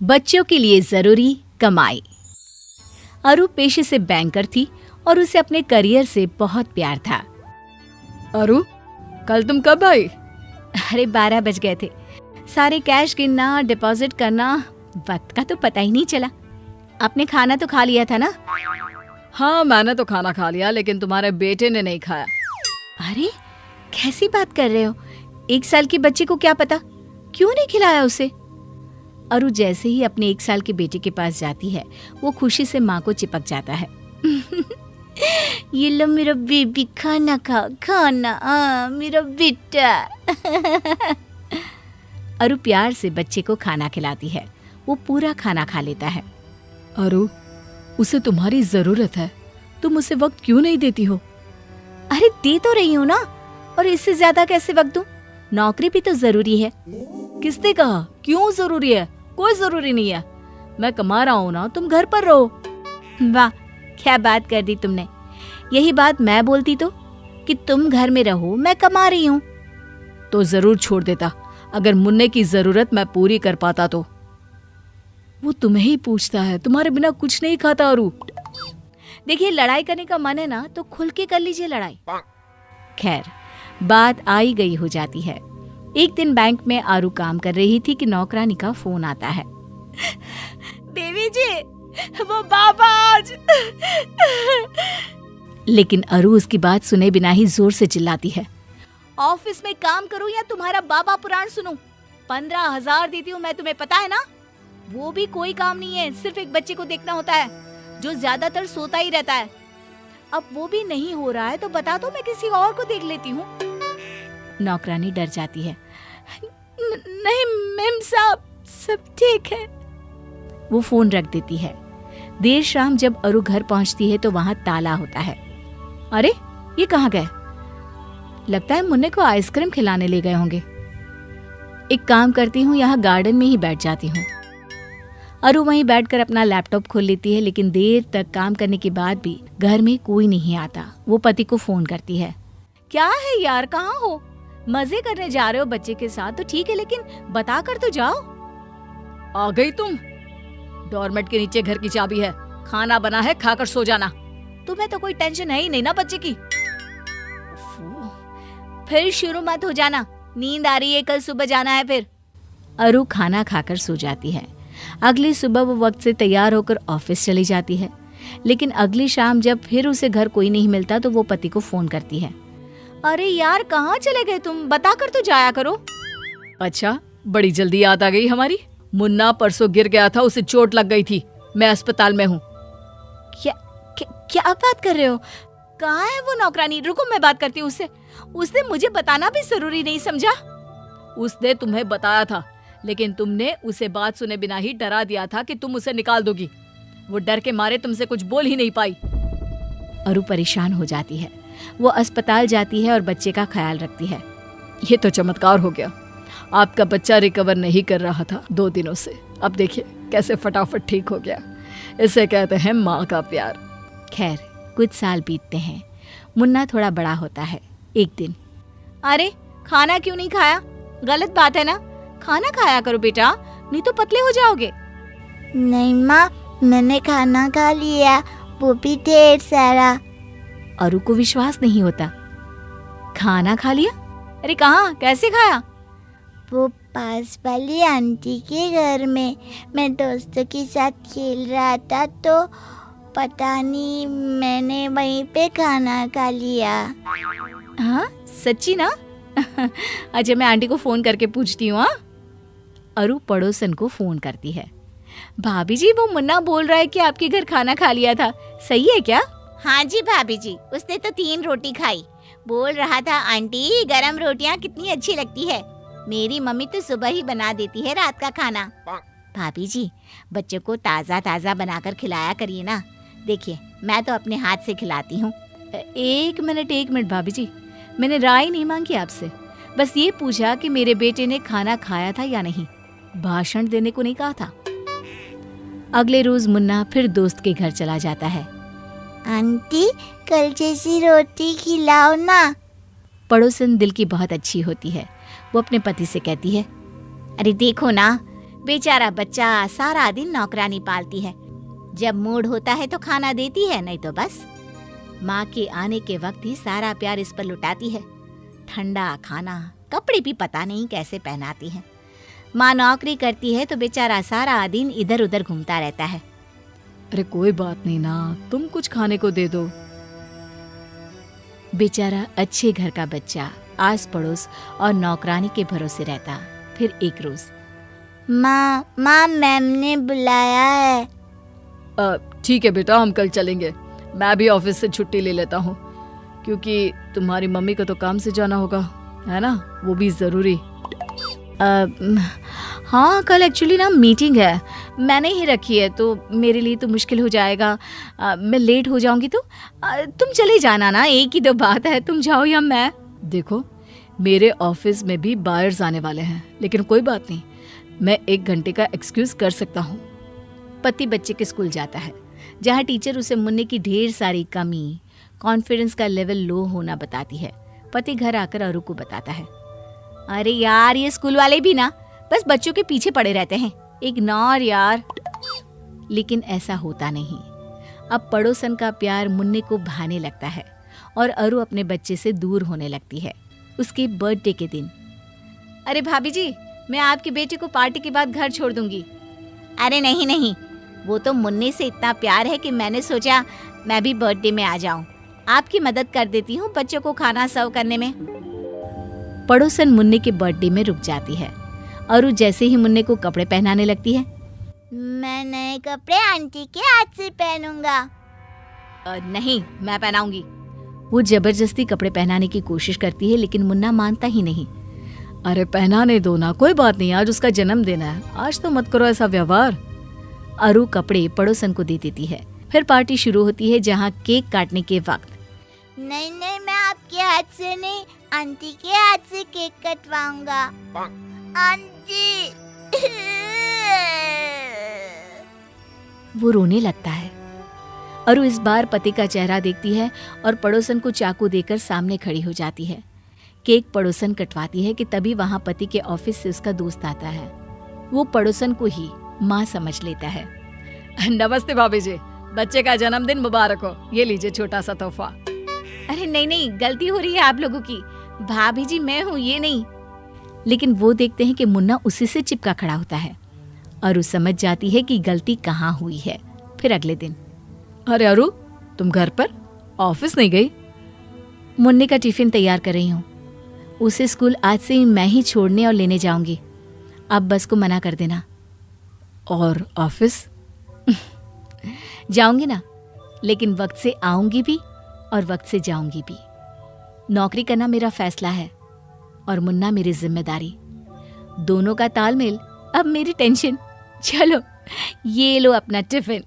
बच्चों के लिए जरूरी कमाई। अरु पेशे से बैंकर थी और उसे अपने करियर से बहुत प्यार था। अरु, कल तुम कब आई? अरे 12 बज गए थे। सारे कैश गिनना, डिपॉजिट करना, वक्त का तो पता ही नहीं चला। आपने खाना तो खा लिया था ना? हाँ, मैंने तो खाना खा लिया, लेकिन तुम्हारे बेटे ने नहीं खाया। अरे कैसी बात कर रहे हो? 1 साल के बच्चे को क्या पता, क्यों नहीं खिलाया उसे? अरु जैसे ही अपने 1 साल के बेटे के पास जाती है, वो खुशी से माँ को चिपक जाता है। ये लो मेरा बेबी, खाना खा, खाना, मेरा बेटा। अरु प्यार से बच्चे को खाना खिलाती है। वो पूरा खाना खा लेता है। अरु, उसे तुम्हारी जरूरत है, तुम उसे वक्त क्यों नहीं देती हो? अरे दे तो रही हूँ ना, और इससे ज्यादा कैसे वक्त दूं? नौकरी भी तो जरूरी है। किसने कहा क्यों जरूरी है? कोई जरूरी नहीं है। मैं कमा रहा हूँ ना, तुम घर पर रहो। वाह, क्या बात कर दी तुमने। यही बात मैं बोलती तो, कि तुम घर में रहो, मैं कमा रही हूँ। तो जरूर छोड़ देता, अगर मुन्ने की जरूरत मैं पूरी कर पाता तो। वो तुम्हें ही पूछता है, तुम्हारे बिना कुछ नहीं खाता। अरु देखिए, लड़ाई करने का मन है ना तो खुल के कर लीजिए लड़ाई। खैर, बात आई गई हो जाती है। एक दिन बैंक में आरू काम कर रही थी कि नौकरानी का फोन आता है। देवी जी, वो बाबा आज। लेकिन अरु उसकी बात सुने बिना ही जोर से चिल्लाती है, ऑफिस में काम करूं या तुम्हारा बाबा पुराण सुनूं? 15,000 देती हूँ मैं तुम्हें, पता है ना? वो भी कोई काम नहीं है, सिर्फ एक बच्चे को देखना होता है जो ज्यादातर सोता ही रहता है। अब वो भी नहीं हो रहा है तो बता दो, मैं किसी और को देख लेती हूँ। नौकरानी डर जाती है। नहीं मैम साहब, सब ठीक है। वो फोन रख देती है। देर शाम जब अरु घर पहुंचती है तो वहां ताला होता है। अरे ये कहाँ गए? लगता है मुन्ने को आइसक्रीम खिलाने ले गए होंगे। एक काम करती हूँ, यहाँ गार्डन में ही बैठ जाती हूँ। अरु वहीं बैठकर अपना लैपटॉप खोल लेती है, लेकिन देर तक काम करने के बाद भी घर में कोई नहीं आता। वो पति को फोन करती है। क्या है यार, कहाँ हो? मजे करने जा रहे हो बच्चे के साथ तो ठीक है, लेकिन बता कर तो जाओ। आ गई तुम? डोरमेट के नीचे घर की चाबी है, खाना बना है, खाकर सो जाना। तुम्हें तो कोई टेंशन है ही नहीं ना बच्चे की। फिर शुरू मत हो जाना, नींद आ रही है, कल सुबह जाना है फिर। अरु खाना खाकर सो जाती है। अगली सुबह वो वक्त से तैयार होकर ऑफिस चली जाती है, लेकिन अगली शाम जब फिर उसे घर कोई नहीं मिलता तो वो पति को फोन करती है। अरे यार, कहाँ चले गए तुम? बता कर तो जाया करो। अच्छा, बड़ी जल्दी याद आ गई हमारी। मुन्ना परसों गिर गया था, उसे चोट लग गई थी, मैं अस्पताल में हूँ। क्या बात कर रहे हो? कहाँ है वो नौकरानी? रुको, मैं बात करती हूँ उससे। उसने मुझे बताना भी जरूरी नहीं समझा? उसने तुम्हें बताया था, लेकिन तुमने उसे बात सुने बिना ही डरा दिया था कि तुम उसे निकाल दोगी। वो डर के मारे तुमसे कुछ बोल ही नहीं पाई। अरु परेशान हो जाती है। वो अस्पताल जाती है और बच्चे का ख्याल रखती है। ये तो चमत्कार हो गया, आपका बच्चा रिकवर नहीं कर रहा था 2 दिनों से, अब देखिए कैसे फटाफट ठीक हो गया। इसे कहते हैं माँ का प्यार। खैर, कुछ साल बीतते हैं। मुन्ना थोड़ा बड़ा होता है। एक दिन, अरे खाना क्यों नहीं खाया? गलत बात है ना, खाना खाया करो बेटा, नहीं तो पतले हो जाओगे। नहीं माँ, मैंने खाना खा लिया, वो भी ढेर सारा। अरु को विश्वास नहीं होता। खाना खा लिया? अरे कहाँ, कैसे खाया? वो पास वाली आंटी के घर में, मैं दोस्तों के साथ खेल रहा था तो पता नहीं, मैंने वहीं पे खाना खा लिया। हाँ सच्ची ना? अच्छा, मैं आंटी को फोन करके पूछती हूँ। अरु पड़ोसन को फोन करती है। भाभी जी, वो मुन्ना बोल रहा है कि आपके घर खाना खा लिया था, सही है क्या? हाँ जी भाभी जी, उसने तो 3 रोटी खाई। बोल रहा था आंटी गरम रोटियां कितनी अच्छी लगती है, मेरी मम्मी तो सुबह ही बना देती है रात का खाना। भाभी जी, बच्चों को ताज़ा ताज़ा बनाकर खिलाया करिए ना। देखिए, मैं तो अपने हाथ से खिलाती हूँ। एक मिनट भाभी जी, मैंने राय नहीं मांगी आपसे, बस ये पूछा कि मेरे बेटे ने खाना खाया था या नहीं, भाषण देने को नहीं कहा था। अगले रोज मुन्ना फिर दोस्त के घर चला जाता है। आंटी, कल जैसी रोटी खिलाओ ना। पड़ोसन दिल की बहुत अच्छी होती है। वो अपने पति से कहती है, अरे देखो ना, बेचारा बच्चा सारा दिन नौकरानी पालती है। जब मूड होता है तो खाना देती है, नहीं तो बस। माँ के आने के वक्त ही सारा प्यार इस पर लुटाती है। ठंडा खाना, कपड़े भी पता नहीं कैसे पहनाती है। माँ नौकरी करती है तो बेचारा सारा दिन इधर उधर घूमता रहता है। अरे कोई बात नहीं ना, तुम कुछ खाने को दे दो। बेचारा अच्छे घर का बच्चा आस पड़ोस और नौकरानी के भरोसे रहता। फिर एक रोज, माँ मैम ने बुलाया है। ठीक है बेटा, हम कल चलेंगे। मैं भी ऑफिस से छुट्टी ले लेता हूँ, क्योंकि तुम्हारी मम्मी को तो काम से जाना होगा, है ना, वो भी ज़रूरी। हाँ कल एक्चुअली ना मीटिंग है, मैंने ही रखी है, तो मेरे लिए तो मुश्किल हो जाएगा। मैं लेट हो जाऊंगी तो तुम चले जाना ना, एक ही तो बात है, तुम जाओ या मैं। देखो, मेरे ऑफिस में भी बायर्स आने वाले हैं, लेकिन कोई बात नहीं, मैं 1 घंटे का एक्सक्यूज कर सकता हूँ। पति बच्चे के स्कूल जाता है, जहाँ टीचर उसे मुन्ने की ढेर सारी कमी, कॉन्फिडेंस का लेवल लो होना बताती है। पति घर आकर अरु को बताता है, अरे यार ये स्कूल वाले भी ना बस बच्चों के पीछे पड़े रहते हैं, इग्नोर यार। लेकिन ऐसा होता नहीं। अब पड़ोसन का प्यार मुन्ने को भाने लगता है और अरु अपने बच्चे से दूर होने लगती है। उसके बर्थडे के दिन, अरे भाभी जी, मैं आपके बेटे को पार्टी के बाद घर छोड़ दूंगी। अरे नहीं, वो तो मुन्ने से इतना प्यार है कि मैंने सोचा मैं भी बर्थडे में आ जाऊं। आपकी मदद कर देती हूँ बच्चों को खाना सर्व करने में। पड़ोसन मुन्ने के बर्थडे में रुक जाती है। अरु जैसे ही मुन्ने को कपड़े पहनाने लगती है, मैं नए कपड़े आंटी के हाथ से पहनूंगा। नहीं, मैं पहनाऊंगी। वो जबरदस्ती कपड़े पहनाने की कोशिश करती है, लेकिन मुन्ना मानता ही नहीं। अरे पहनाने दो ना, कोई बात नहीं, आज उसका जन्मदिन है, आज तो मत करो ऐसा व्यवहार। अरु कपड़े पड़ोसन को दे देती है। फिर पार्टी शुरू होती है, जहाँ केक काटने के वक्त, नहीं, मैं आपके हाथ से नहीं, आंटी के हाथ से केक कटवाऊंगा। आंटी। वो रोने लगता है। अरु इस बार पति का चेहरा देखती है और पड़ोसन को चाकू देकर सामने खड़ी हो जाती है। केक पड़ोसन कटवाती है कि तभी वहां पति के ऑफिस से उसका दोस्त आता है। वो पड़ोसन को ही माँ समझ लेता है। नमस्ते भाभी जी, बच्चे का जन्मदिन मुबारक हो, ये लीजिए छोटा सा तोहफा। अरे नहीं, गलती हो रही है आप लोगों की, भाभी जी मैं हूँ, ये नहीं। लेकिन वो देखते हैं कि मुन्ना उसी से चिपका खड़ा होता है। अरु समझ जाती है कि गलती कहाँ हुई है। फिर अगले दिन, अरे अरु, तुम घर पर, ऑफिस नहीं गई? मुन्ने का टिफिन तैयार कर रही हूँ। उसे स्कूल आज से ही मैं ही छोड़ने और लेने जाऊंगी। आप बस को मना कर देना। और ऑफिस? जाऊंगी ना, लेकिन वक्त से आऊंगी भी और वक्त से जाऊंगी भी। नौकरी करना मेरा फैसला है और मुन्ना मेरी जिम्मेदारी। दोनों का तालमेल अब मेरी टेंशन। चलो ये लो अपना टिफिन।